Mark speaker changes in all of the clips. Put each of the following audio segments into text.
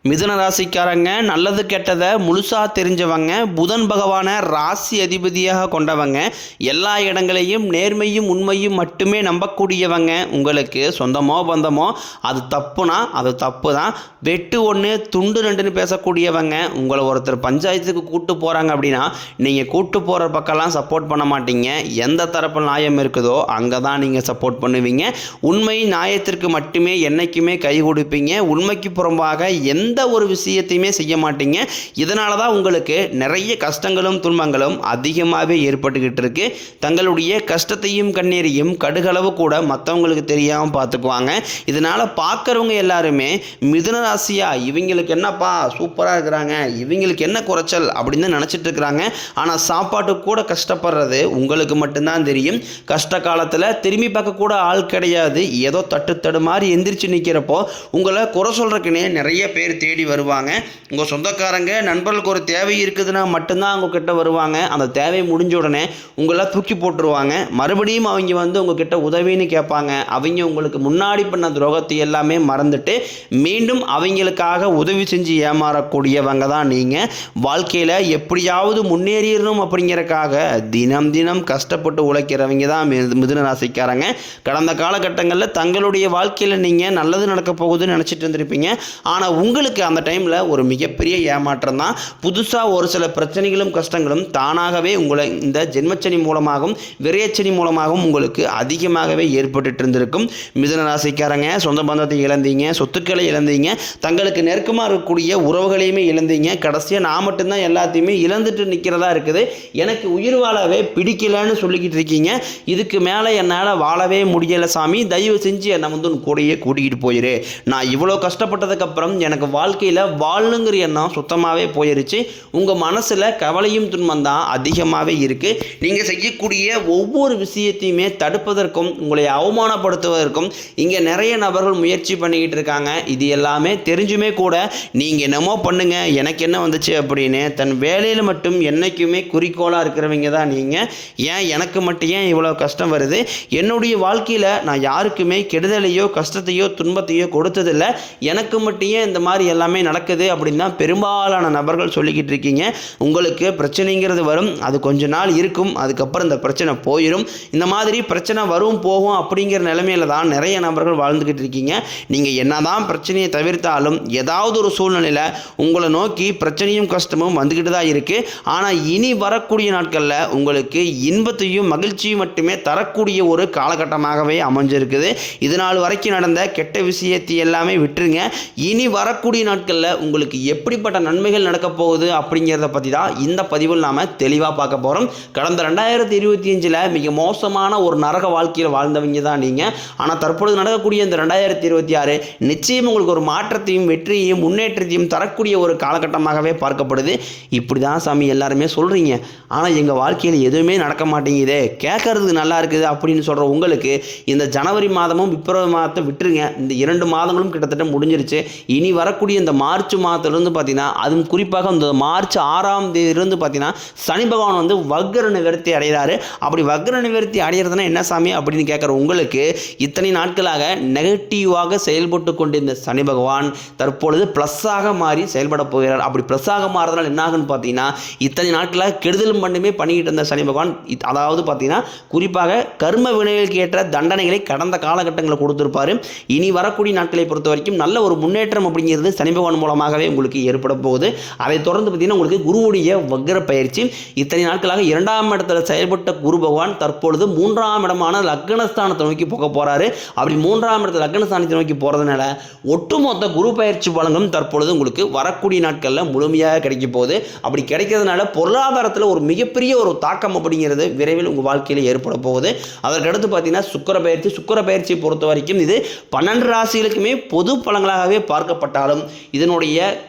Speaker 1: மிதுன ராசிக்காரங்க நல்லது கெட்டதை முழுசாக தெரிஞ்சவங்க, புதன் பகவானை ராசி அதிபதியாக கொண்டவங்க, எல்லா இடங்களையும் நேர்மையும் உண்மையும் மட்டுமே நம்பக்கூடியவங்க. உங்களுக்கு சொந்தமோ பந்தமோ அது தப்புனா அது தப்பு தான், வெட்டு ஒன்று துண்டு ரெண்டுன்னு பேசக்கூடியவங்க. உங்களை ஒருத்தர் பஞ்சாயத்துக்கு கூட்டு போகிறாங்க அப்படின்னா நீங்கள் கூட்டு போகிற பக்கம்லாம் சப்போர்ட் பண்ண மாட்டீங்க. எந்த தரப்பு நியாயம் இருக்குதோ அங்கே தான் நீங்கள் சப்போர்ட் பண்ணுவீங்க. உண்மை நியாயத்திற்கு மட்டுமே என்றைக்குமே கை கொடுப்பீங்க. உண்மைக்கு புறம்பாக எந்த ஒரு விஷயத்தையுமே செய்ய மாட்டீங்க. இதனால தான் உங்களுக்கு நிறைய கஷ்டங்களும் துன்பங்களும் அதிகமாகவே ஏற்பட்டுக்கிட்டு இருக்கு. தங்களுடைய கஷ்டத்தையும் கண்ணீரையும் கடுகளவு கூட மற்றவங்களுக்கு தெரியாமல் பார்த்துக்குவாங்க. இதனால் பார்க்குறவங்க எல்லாருமே மிதுன ராசியா இவங்களுக்கு என்னப்பா சூப்பராக இருக்கிறாங்க, இவங்களுக்கு என்ன குறைச்சல் அப்படின்னு நினச்சிட்டு இருக்கிறாங்க. ஆனால் சாப்பாட்டுக்கு கூட கஷ்டப்படுறது உங்களுக்கு மட்டும்தான் தெரியும். கஷ்ட காலத்தில் திரும்பி பார்க்க கூட ஆள் கிடையாது. ஏதோ தட்டு மாதிரி எந்திரிச்சு நிற்கிறப்போ உங்களை குறை சொல்கிறதுக்குன்னே நிறைய பேர் தேடி வருவாங்க. உங்கள் சொந்தக்காரங்க நண்பர்களுக்கு ஒரு தேவை இருக்குதுன்னா மட்டும்தான் உங்ககிட்ட வருவாங்க. அந்த தேவை முடிஞ்ச உடனே உங்களை தூக்கி போட்டுருவாங்க. மறுபடியும் அவங்க வந்து உங்ககிட்ட உதவின்னு கேட்பாங்க. அவங்க உங்களுக்கு முன்னாடி பண்ண துரோகத்தை எல்லாமே மறந்துட்டு மீண்டும் அவங்களுக்காக உதவி செஞ்சு ஏமாறக்கூடியவங்க தான் நீங்கள். வாழ்க்கையில் எப்படியாவது முன்னேறிடணும் அப்படிங்கிறக்காக தினம் தினம் கஷ்டப்பட்டு உழைக்கிறவங்க தான் மிதுன ராசிக்காரங்க. கடந்த காலகட்டங்களில் தங்களுடைய வாழ்க்கையில் நீங்கள் நல்லது நடக்க போகுதுன்னு நினச்சிட்டு இருந்திருப்பீங்க. ஆனால் உங்களுக்கு அந்த டைமில் ஒரு மிகப்பெரிய ஏமாற்றம் தான். புதுசாக ஒரு சில பிரச்சனைகளும் கஷ்டங்களும் தானாகவே உங்களை இந்த ஜென்மச்சனி மூலமாகவும் விரையச்சனி மூலமாகவும் உங்களுக்கு அதிகமாகவே ஏற்பட்டு இருந்திருக்கும். மிதுன ராசிக்காரங்க சொந்த பந்தத்தை இழந்தீங்க, சொத்துக்களை இழந்தீங்க, தங்களுக்கு நெருக்கமாக இருக்கக்கூடிய உறவுகளையுமே இழந்தீங்க. கடைசியாக நான் மட்டும்தான் எல்லாத்தையுமே இழந்துட்டு நிற்கிறதா இருக்குது, எனக்கு உயிர் வாழவே பிடிக்கலன்னு சொல்லிக்கிட்டு இருக்கீங்க. இதுக்கு மேலே என்னால் வாழவே முடியலை சாமி, தயவு செஞ்சு என்னை வந்து கூடையே கூட்டிகிட்டு போயிரு. நான் இவ்வளோ கஷ்டப்பட்டதுக்கப்புறம் எனக்கு வாழ்க்கையில் வாழணுங்கிற எண்ணம் சுத்தமாகவே போயிருச்சு. உங்கள் மனசில் கவலையும் துன்பம் தான் அதிகமாகவே இருக்குது. நீங்கள் செய்யக்கூடிய ஒவ்வொரு விஷயத்தையுமே தடுப்பதற்கும் உங்களை அவமானப்படுத்துவதற்கும் இங்கே நிறைய நபர்கள் முயற்சி பண்ணிக்கிட்டு இருக்காங்க. இது எல்லாமே தெரிஞ்சுமே கூட நீங்கள் என்னமோ பண்ணுங்க எனக்கு என்ன வந்துச்சு அப்படின்னு தன் வேலையில் மட்டும் என்றைக்குமே குறிக்கோளாக இருக்கிறவங்க தான் நீங்கள். ஏன் எனக்கு மட்டும் ஏன் இவ்வளோ கஷ்டம் வருது, என்னுடைய வாழ்க்கையில் நான் யாருக்குமே கெடுதலையோ கஷ்டத்தையோ துன்பத்தையோ கொடுத்ததில்லை, எனக்கு மட்டும் ஏன் இந்த மாதிரி எல்லாமே நடக்குது அப்படின்னு தான் பெரும்பாலான நபர்கள் சொல்லிக்கிட்டு இருக்கீங்க. உங்களுக்கு பிரச்சனைங்கிறது வரும், அது கொஞ்ச நாள் இருக்கும், அதுக்கப்புறம் இந்த பிரச்சனை போயிடும். இந்த மாதிரி பிரச்சனை வரும் போகும் அப்படிங்கிற நிலைமையில தான் நிறைய நபர்கள் வாழ்ந்துக்கிட்டு இருக்கீங்க. நீங்கள் என்னதான் பிரச்சனையை தவிர்த்தாலும் ஏதாவது ஒரு சூழ்நிலையில் உங்களை நோக்கி பிரச்சனையும் கஷ்டமும் வந்துக்கிட்டு தான் இருக்குது. ஆனால் இனி வரக்கூடிய நாட்களில் உங்களுக்கு இன்பத்தையும் மகிழ்ச்சியும் மட்டுமே தரக்கூடிய ஒரு காலகட்டமாகவே அமைஞ்சிருக்குது. இது நாள் வரைக்கும் நடந்த கெட்ட விஷயத்தை எல்லாமே விட்டுருங்க. இனி வரக்கூடிய நாட்களில் உங்களுக்கு எப்படிப்பட்ட நன்மைகள் நடக்க போகுது அப்படிங்கிறத பற்றி தான் இந்த பதிவில் நாம் தெளிவாக பார்க்க போகிறோம். கடந்த 2025 மிக மோசமான ஒரு நரக வாழ்க்கையில் வாழ்ந்தவங்க தான் நீங்கள். ஆனால் தற்பொழுது நடக்கக்கூடிய இந்த 2026 நிச்சயம் உங்களுக்கு ஒரு மாற்றத்தையும் வெற்றியையும் முன்னேற்றத்தையும் தரக்கூடிய ஒரு காலகட்டமாகவே பார்க்கப்படுது. இப்படி தான் சாமி எல்லாருமே சொல்கிறீங்க, ஆனால் எங்கள் வாழ்க்கையில் எதுவுமே நடக்க மாட்டேங்குதே, கேட்கறதுக்கு நல்லா இருக்குது அப்படின்னு சொல்கிற உங்களுக்கு இந்த ஜனவரி மாதமும் பிப்ரவரி மாதத்தை விட்டுருங்க. இந்த 2 மாதங்களும் கிட்டத்தட்ட முடிஞ்சிருச்சு. இனி வரக்கூடிய இந்த மார்ச் மாதத்திலிருந்து பார்த்தீங்கன்னா, அதுவும் குறிப்பாக இந்த மார்ச் 6ஆம் தேதியிலிருந்து பார்த்தீங்கன்னா சனி பகவான் வந்து வக்ர நிவர்த்தி அடைகிறாரு. அப்படி வக்ர நிவர்த்தி அடைகிறதுனா என்ன சாமி அப்படின்னு கேட்குற உங்களுக்கு இத்தனை நாட்களாக நெகட்டிவாக செயல்பட்டு கொண்டிருந்த சனி பகவான் தற்பொழுது ப்ளஸ்ஸாக மாறி செயல்பட போகிறார். அப்படி ப்ளஸ்ஸாக மாறுறதுனால என்ன ஆகுன்னு பார்த்தீங்கன்னா, இத்தனை நாட்களாக கெடுதலும் மட்டுமே பண்ணிக்கிட்டு இருந்த சனி பகவான் அதாவது பார்த்தீங்கன்னா குறிப்பாக கர்ம வினைகளுக்கு ஏற்ற தண்டனைகளை கடந்த காலகட்டங்களில் கொடுத்துருப்பார். இனி வரக்கூடிய நாட்களை பொறுத்த வரைக்கும் நல்ல ஒரு முன்னேற்றம் அப்படிங்கிறது சனி பகவான் மூலமாகவே உங்களுக்கு ஏற்பட போகுது. அதை தொடர்ந்து பார்த்தீங்கன்னா உங்களுக்கு குருவுடைய வக்ர பயிற்சி. இத்தனை நாட்களாக 2ஆம் இடத்துல செயல்பட்ட குரு பகவான் தற்பொழுது 3ஆம் இடமான லக்னஸ்தானத்தை நோக்கி போக போறாரு. அப்படி 3ஆம் இடத்துல லக்னஸ்தானத்தை நோக்கி போறதுனால ஒட்டுமொத்த குரு பயிற்சி பலன்களும் தற்பொழுது உங்களுக்கு வரக்கூடிய நாட்களில் முழுமையாக கிடைக்க போகுது. அப்படி கிடைக்கிறதுனால பொருளாதாரத்தில் ஒரு மிகப்பெரிய ஒரு தாக்கம் அப்படிங்கிறது விரைவில் உங்கள் வாழ்க்கையில் ஏற்பட போகுது. அதற்கடுத்து பார்த்தீங்கன்னா சுக்கிர பயிற்சியை பொறுத்த வரைக்கும் இது 12 ராசிகளுக்குமே பொது பலன்களாகவே பார்க்கப்பட்டாலும் இதனுடைய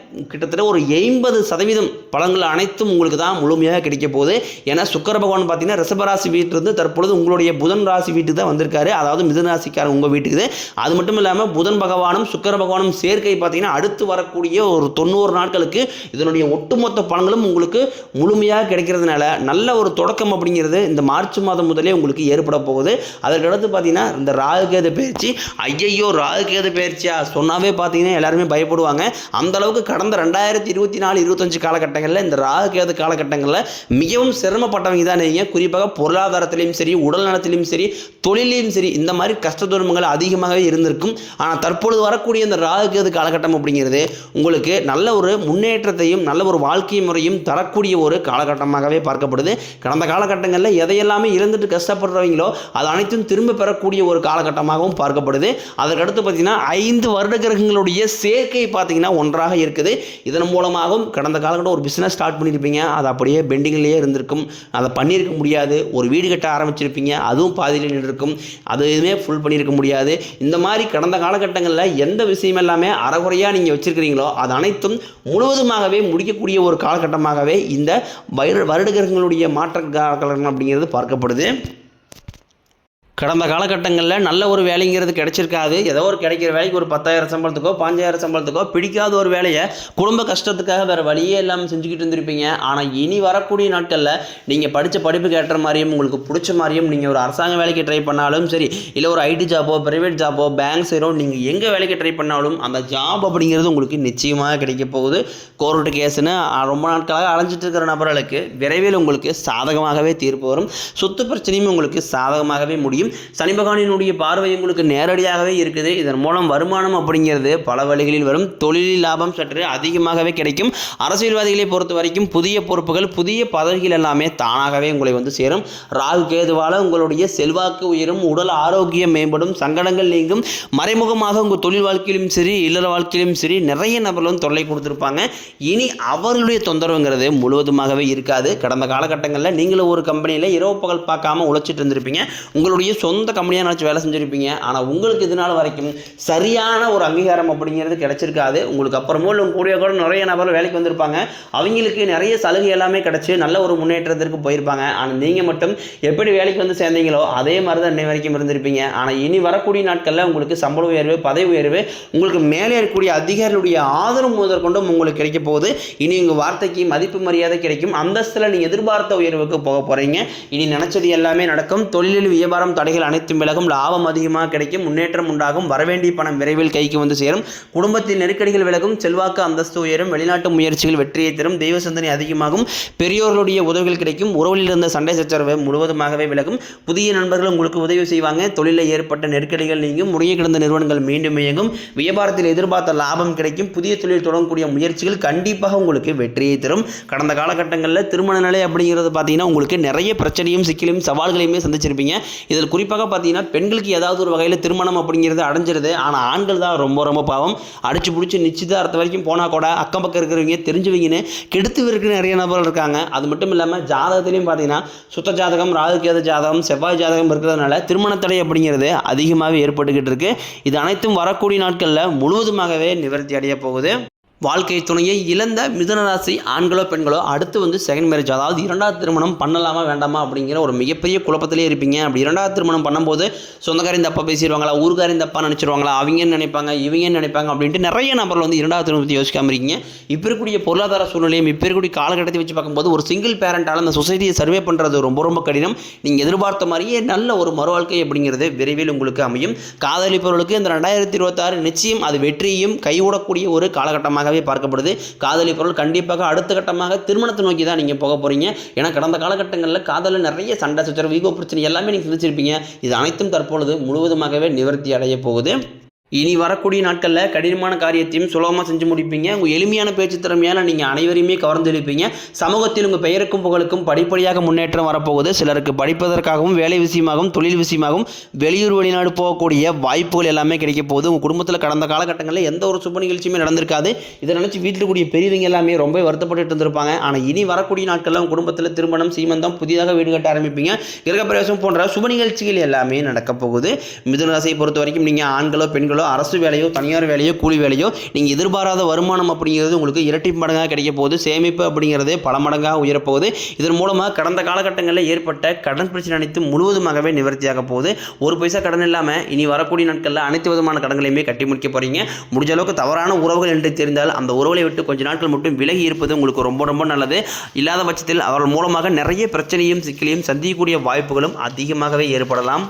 Speaker 1: கிட்டத்தட்ட ஒரு 80% பலன்கள் அனைத்தும் உங்களுக்கு தான் முழுமையாக கிடைக்க போகுது. ஏன்னா சுக்கிர பகவான் பார்த்தீங்கன்னா ரிஷபராசி வீட்டிலிருந்து தற்பொழுது உங்களுடைய புதன் ராசி வீட்டுக்கு தான் வந்திருக்காரு. அதாவது மிதுன ராசிக்காரன் உங்கள் வீட்டுக்கு. அது மட்டும் இல்லாமல் புதன் பகவானும் சுக்கிர பகவானும் சேர்க்கை பார்த்தீங்கன்னா அடுத்து வரக்கூடிய ஒரு 90 நாட்களுக்கு இதனுடைய ஒட்டுமொத்த பலன்களும் உங்களுக்கு முழுமையாக கிடைக்கிறதுனால நல்ல ஒரு தொடக்கம் அப்படிங்கிறது இந்த மார்ச் மாதம் முதலே உங்களுக்கு ஏற்பட போகுது. அதற்கடுத்து பார்த்தீங்கன்னா இந்த ராகு கேது பயிற்சி, ஐயையோ ராகு கேது பயிற்சியா சொன்னாவே பார்த்தீங்கன்னா எல்லாருமே பயப்படுவாங்க. சொல்லுவாங்க. அந்த அளவுக்கு கடந்த 2024-25 காலகட்டங்களில் இந்த ராகு கேது காலகட்டங்களில் மிகவும் சிரமப்பட்டவங்க தான் நீங்கள். குறிப்பாக பொருளாதாரத்திலையும் சரி, உடல் நலத்திலையும் சரி, தொழிலையும் சரி, இந்த மாதிரி கஷ்ட துன்பங்கள் அதிகமாகவே இருந்திருக்கும். ஆனால் தற்பொழுது வரக்கூடிய இந்த ராகு கேது காலகட்டம் அப்படிங்கிறது உங்களுக்கு நல்ல ஒரு முன்னேற்றத்தையும் நல்ல ஒரு வாழ்க்கை முறையும் தரக்கூடிய ஒரு காலகட்டமாகவே பார்க்கப்படுது. கடந்த காலகட்டங்களில் எதையெல்லாமே இழந்துட்டு கஷ்டப்படுறவங்களோ அது அனைத்தும் திரும்ப பெறக்கூடிய ஒரு காலகட்டமாகவும் பார்க்கப்படுது. அதற்கடுத்து பார்த்தீங்கன்னா 5 வருட கிரகங்களுடைய சேர்க்கை பார்த்தீங்கன்னா ஒன்றாக இருக்குது. இதன் மூலமாகவும் கடந்த காலகட்டம் ஒரு பிஸ்னஸ் ஸ்டார்ட் பண்ணியிருப்பீங்க, அது அப்படியே பெண்டிங்லேயே இருந்திருக்கும், அதை பண்ணியிருக்க முடியாது. ஒரு வீடு கட்ட ஆரம்பிச்சிருப்பீங்க, அதுவும் பாதியில் நின்றுருக்கும், அது எதுவுமே ஃபுல் பண்ணியிருக்க முடியாது. இந்த மாதிரி கடந்த காலகட்டங்களில் எந்த விஷயம் எல்லாமே அறகுறையாக நீங்கள் வச்சுருக்கிறீங்களோ அது அனைத்தும் முழுவதுமாகவே முடிக்கக்கூடிய ஒரு காலகட்டமாகவே இந்த வருட கிரகங்களுடைய மாற்ற காலகட்டம் அப்படிங்கிறது பார்க்கப்படுது. கடந்த காலகட்டங்களில் நல்ல ஒரு வேலைங்கிறது கிடைச்சிருக்காது. ஏதோ ஒரு கிடைக்கிற வேலைக்கு ஒரு 10,000 சம்பளத்துக்கோ 5,000 சம்பளத்துக்கோ பிடிக்காத ஒரு வேலையை குடும்ப கஷ்டத்துக்காக வேறு வழியே இல்லாமல் செஞ்சுக்கிட்டு இருந்திருப்பீங்க. ஆனால் இனி வரக்கூடிய நாட்களில் நீங்கள் படித்த படிப்புக்கு ஏற்ற மாதிரியும் உங்களுக்கு பிடிச்ச மாதிரியும் நீங்கள் ஒரு அரசாங்க வேலைக்கு ட்ரை பண்ணாலும் சரி, இல்லை ஒரு ஐடி ஜாப்போ, ப்ரைவேட் ஜாப்போ, பேங்க் சைடோ நீங்கள் எங்கே வேலைக்கு ட்ரை பண்ணாலும் அந்த ஜாப் அப்படிங்கிறது உங்களுக்கு நிச்சயமாக கிடைக்க போகுது. கோர்ட்டு கேஸுன்னு ரொம்ப நாட்களாக அலைஞ்சிட்டு இருக்கிற நபர்களுக்கு விரைவில் உங்களுக்கு சாதகமாகவே தீர்ப்பு வரும். சொத்து பிரச்சனையும் உங்களுக்கு சாதகமாகவே முடியும். சனி பகவானினுடைய பார்வை உங்களுக்கு நேரடியாகவே இருக்குது. இதன் மூலம் வருமானம் அப்படிங்கிறது பல வழிகளில் வரும். தொழிலில் லாபம் சற்று அதிகமாகவே கிடைக்கும். அரசியல்வாதிகளை பொறுத்த வரைக்கும் புதிய பொறுப்புகள், புதிய பதவிகள் எல்லாமே தானாகவே உங்களை வந்து சேரும். ராகு கேதுவால உங்களுடைய செல்வாக்கு உயரும், உடல் ஆரோக்கியம் மேம்படும், சங்கடங்கள் நீங்கும். மறைமுகமாக உங்கள் தொழில் வாழ்க்கையிலும் சரி, இல்லற வாழ்க்கையிலும் சரி நிறைய நபர்களும் தொல்லை கொடுத்துருப்பாங்க. இனி அவர்களுடைய தொந்தரவுங்கிறது முழுவதுமாகவே இருக்காது. கடந்த காலகட்டங்களில் நீங்களும் ஒரு கம்பெனியில் இரவு பகல் பார்க்காம உழைச்சிட்டு இருந்திருப்பீங்க. உங்களுடைய சொந்த கம்பெனியாக நினச்சி வேலை செஞ்சுருப்பீங்க. ஆனால் உங்களுக்கு இதனால் வரைக்கும் சரியான ஒரு அங்கீகாரம் அப்படிங்கிறது கிடைச்சிருக்காது. உங்களுக்கு அப்புறமோ கூட நிறைய நபர்கள் வேலைக்கு வந்திருப்பாங்க. அவங்களுக்கு நிறைய சலுகை எல்லாமே கிடச்சி நல்ல ஒரு முன்னேற்றத்திற்கு போயிருப்பாங்க. ஆனால் நீங்கள் மட்டும் எப்படி வேலைக்கு வந்து சேர்ந்தீங்களோ அதே மாதிரி தான் இன்னை வரைக்கும் இருந்திருப்பீங்க. ஆனால் இனி வரக்கூடிய நாட்களில் உங்களுக்கு சம்பள உயர்வு, பதவி உயர்வு, உங்களுக்கு மேலே இருக்கக்கூடிய அதிகாரிகளுடைய ஆதரவு முதற்கொண்டும் உங்களுக்கு கிடைக்க போகுது. இனி உங்கள் வார்த்தைக்கு மதிப்பு மரியாதை கிடைக்கும். அந்தஸ்தில் நீங்கள் எதிர்பார்த்த உயர்வுக்கு போக போகிறீங்க. இனி நினச்சது எல்லாமே நடக்கும். தொழிலில் வியாபாரம் தடைகள் அனைத்தும் விலகும், லாபம் அதிகமாக கிடைக்கும், முன்னேற்றம் உண்டாகும், வரவேண்டிய பணம் விரைவில் கைக்கு வந்து சேரும், குடும்பத்தின் நெருக்கடிகள் விலகும், செல்வாக்கு அந்தஸ்து உயரும், வெளிநாட்டு முயற்சிகள் வெற்றியை தரும், தெய்வ சிந்தனை அதிகமாகும், பெரியோர்களுடைய உதவிகள் கிடைக்கும், உறவில் இருந்த சண்டை சச்சரவு முழுவதுமாகவே விலகும், புதிய நண்பர்கள் உங்களுக்கு உதவி செய்வாங்க, தொழிலில் ஏற்பட்ட நெருக்கடிகள் நீங்கும், முறையை கிடந்த நிறுவனங்கள் மீண்டும் இயங்கும், வியாபாரத்தில் எதிர்பார்த்த லாபம் கிடைக்கும், புதிய தொழில் தொடங்கக்கூடிய முயற்சிகள் கண்டிப்பாக உங்களுக்கு வெற்றியை தரும். கடந்த காலகட்டங்களில் திருமண நிலை அப்படிங்கிறது பார்த்தீங்கன்னா உங்களுக்கு நிறைய பிரச்சனையும் சிக்கலையும் சவால்களையுமே சந்திச்சிருப்பீங்க. இதில் குறிப்பாக பார்த்தீங்கன்னா பெண்களுக்கு ஏதாவது ஒரு வகையில் திருமணம் அப்படிங்கிறது அடைஞ்சிருது. ஆனால் ஆண்கள் தான் ரொம்ப பாவம். அடிச்சு பிடிச்சி நிச்சயதார்த்த வரைக்கும் போனால் கூட அக்கம் பக்கம் இருக்கிறவங்க தெரிஞ்சவங்கன்னு கெடுத்து இருக்கிற நிறைய நபர்கள் இருக்காங்க. அது மட்டும் இல்லாமல் ஜாதகத்திலையும் பார்த்தீங்கன்னா சுத்த ஜாதகம், ராகு கேது ஜாதகம், செவ்வாய் ஜாதகம் இருக்கிறதுனால திருமண தடை அப்படிங்கிறது அதிகமாகவே ஏற்பட்டுக்கிட்டு இருக்கு. இது அனைத்தும் வரக்கூடிய நாட்களில் முழுவதுமாகவே நிவர்த்தி அடைய போகுது. வாழ்க்கை துணையை இழந்த மிதுன ராசி ஆண்களோ பெண்களோ அடுத்து வந்து செகண்ட் மேரேஜ், அதாவது இரண்டாவது திருமணம் பண்ணலாமா வேண்டாமா அப்படிங்கிற ஒரு மிகப்பெரிய குழப்பத்திலே இருப்பீங்க. அப்படி இரண்டாவது திருமணம் பண்ணும்போது சொந்தக்காரின் தப்பா பேசிடுவாங்களா, ஊருக்காரின் தப்பா நினச்சிருவாங்களா, அவங்க நினைப்பாங்க இவங்க நினைப்பாங்க அப்படின்ட்டு நிறைய நபர்கள் வந்து இரண்டாவது திருமணத்தை யோசிக்காம இருக்கீங்க. இப்போ இருக்கக்கூடிய பொருளாதார சூழ்நிலையும் இப்போ இருக்கக்கூடிய காலகட்டத்தை வச்சு பார்க்கும்போது ஒரு சிங்கிள் பேரண்டால் அந்த சொசைட்டியை சர்வே பண்ணுறது ரொம்ப கடினம். நீங்கள் எதிர்பார்த்த மாதிரியே நல்ல ஒரு மறுவாழ்க்கை அப்படிங்கிறது விரைவில் உங்களுக்கு அமையும். காதலிப்பவர்களுக்கு இந்த 2026 நிச்சயம் அது வெற்றியையும் கைவிடக்கூடிய ஒரு காலகட்டமாக பார்க்கப்படுது. காதலி பொருள் கண்டிப்பாக அடுத்த கட்டமாக திருமணத்தை நோக்கி தான் நீங்க போக போறீங்க. ஏன்னா கடந்த காலகட்டங்களில் காதலில் நிறைய சண்டை சச்சரவு, ஈகோ பிரச்சனை எல்லாமே நீங்க சந்திச்சிருப்பீங்க. இது அனைத்தும் தற்பொழுது முழுவதுமாகவே நிவர்த்தி அடைய போகுது. இனி வரக்கூடிய நாட்களில் கடினமான காரியத்தையும் சுலபமாக செஞ்சு முடிப்பீங்க. உங்கள் எளிமையான பேச்சு திறமையால் நீங்கள் அனைவரையுமே கவர்ந்தெழுப்பீங்க. சமூகத்தில் உங்கள் பெயருக்கும் புகழுக்கும் படிப்படியாக முன்னேற்றம் வரப்போகுது. சிலருக்கு படிப்பதற்காகவும் வேலை விஷயமாகவும் தொழில் விஷயமாகவும் வெளியூர் வெளிநாடு போகக்கூடிய வாய்ப்புகள் எல்லாமே கிடைக்க போகுது. உங்கள் குடும்பத்தில் கடந்த காலகட்டங்களில் எந்த ஒரு சுப நிகழ்ச்சியுமே நடந்திருக்காது. இதை நினச்சி வீட்டில் கூடிய பெரியவங்க எல்லாமே ரொம்ப வருத்தப்பட்டு இருந்திருப்பாங்க. ஆனால் இனி வரக்கூடிய நாட்களில் உங்கள் குடும்பத்தில் திருமணம், சீமந்தம், புதிதாக வீடு கட்ட ஆரம்பிப்பீங்க. கிரகப்பிரவேசம் போன்ற சுப நிகழ்ச்சிகள் எல்லாமே நடக்க போகுது. மிதுன ராசியை பொறுத்த வரைக்கும் நீங்கள் ஆண்களோ பெண்களோ அரசு வேலையோ தனியார் வேலையோ கூலி வேலையோ நீங்கள் எதிர்பாராத வருமானம் அப்படிங்கிறது உங்களுக்கு இரட்டி மடங்காக கிடைக்க போகுது. சேமிப்பு அப்படிங்கிறது பல மடங்காக உயரப்போகுது. இதன் மூலமாக கடந்த காலகட்டங்களில் ஏற்பட்ட கடன் பிரச்சனை அனைத்து முழுவதுமாகவே நிவர்த்தியாக போகுது. ஒரு பைசா கடன் இல்லாமல் இனி வரக்கூடிய நாட்களில் அனைத்து விதமான கடன்களையுமே கட்டி முடிக்க போகிறீங்க. முடிஞ்ச அளவுக்கு தவறான உறவுகள் என்று தெரிந்தால் அந்த உறவுகளை விட்டு கொஞ்ச நாட்கள் மட்டும் விலகி இருப்பது உங்களுக்கு ரொம்ப நல்லது. இல்லாத பட்சத்தில் அவர்கள் மூலமாக நிறைய பிரச்சனையும் சிக்கலையும் சந்திக்கக்கூடிய வாய்ப்புகளும் அதிகமாகவே ஏற்படலாம்.